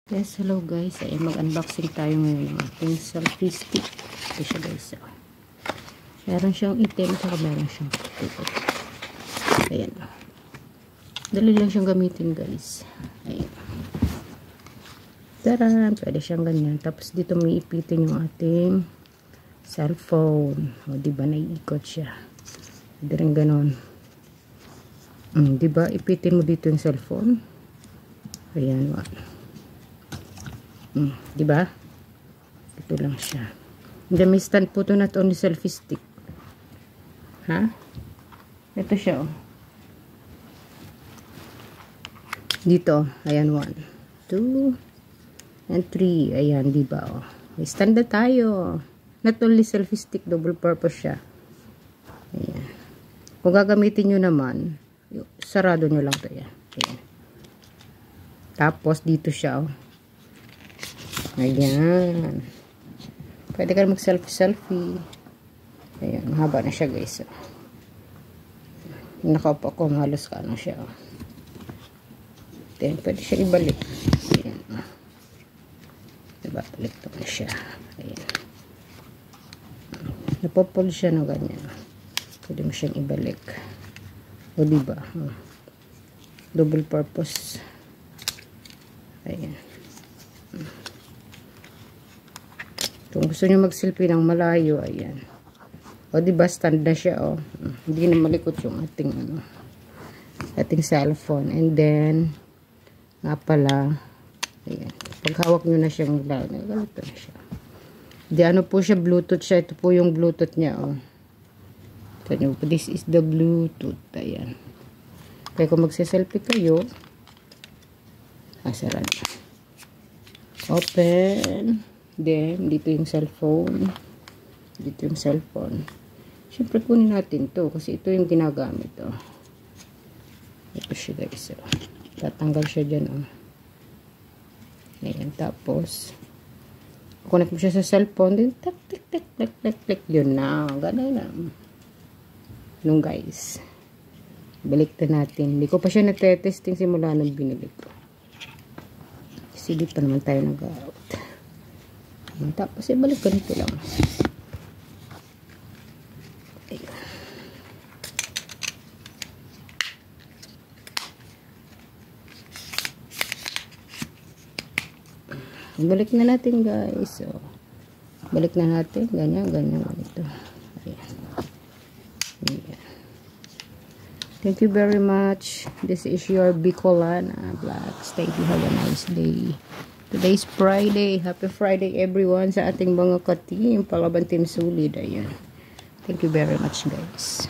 Yes, hello guys. Ay mag-unboxing tayo ngayon ng ating selfie stick. Ito siya guys. Meron siyang itim at meron siyang puti. Ayan. Dali lang siyang gamitin guys. Ayan. Taran! Pwede siyang ganyan. Tapos dito may ipitin yung ating cellphone. O diba naiikot siya. Pwede rin ganon. Diba ipitin mo dito yung cellphone. Ayan. Diba? Ito lang siya. Hindi may stand po ito, not only selfie stick. Ha? Ito siya, oh. Dito, ayan, 1, 2, and 3. Ayan, diba, oh. May stand na tayo. Not only selfie stick, double purpose siya. Ayan. Kung gagamitin nyo naman, sarado nyo lang ito, yan. Ayan. Tapos, dito siya, oh. Ayan. Pwede ka mag-selfie. Ayan. Mahaba na siya guys. Nakaupo ako. Halos ka na siya. Then, pwede siya ibalik. Ayan. Diba? Balik ito na siya. Ayan. Napopol siya na ganyan. Pwede mo siyang ibalik. O diba? Double purpose. Ayan. Kung gusto nyo mag-selfie ng malayo, ayan. O, diba, stand na siya, o. Hindi na malikot yung ating, ating cellphone. And then, nga pala, ayan. Pag hawak nyo na siyang ganito na siya. Di, ano po siya, Bluetooth siya. Ito po yung Bluetooth niya, o. Ito nyo po, this is the Bluetooth. Ayan. Kaya kung magsiselfie kayo, asara na. Open. Then, dito yung cellphone. Dito yung cellphone. Siyempre, kunin natin to kasi ito yung ginagamit, oh. Ito siya, guys, oh. Tatanggal siya dyan, oh. Ayan, tapos, connect mo siya sa cellphone, then, tak, tak, tak, tak, tak, tak, yun na. Ganun na. Nung, guys. Balik na natin. Hindi ko pa siya nagte-testing simula nung binili ko. Kasi di pa naman tayo nag-out. Tapos ibalik ganito lang. Ayun. Balik na natin guys. So, balik na natin. Ganyan, ganyan. Ganito. Ayan. Ayan. Thank you very much. This is your Bicolana Vlogs. Thank you. Have a nice day. Today's Friday. Happy Friday everyone sa ating mga ka-team. Palaban Team Solid. Ayan. Thank you very much guys.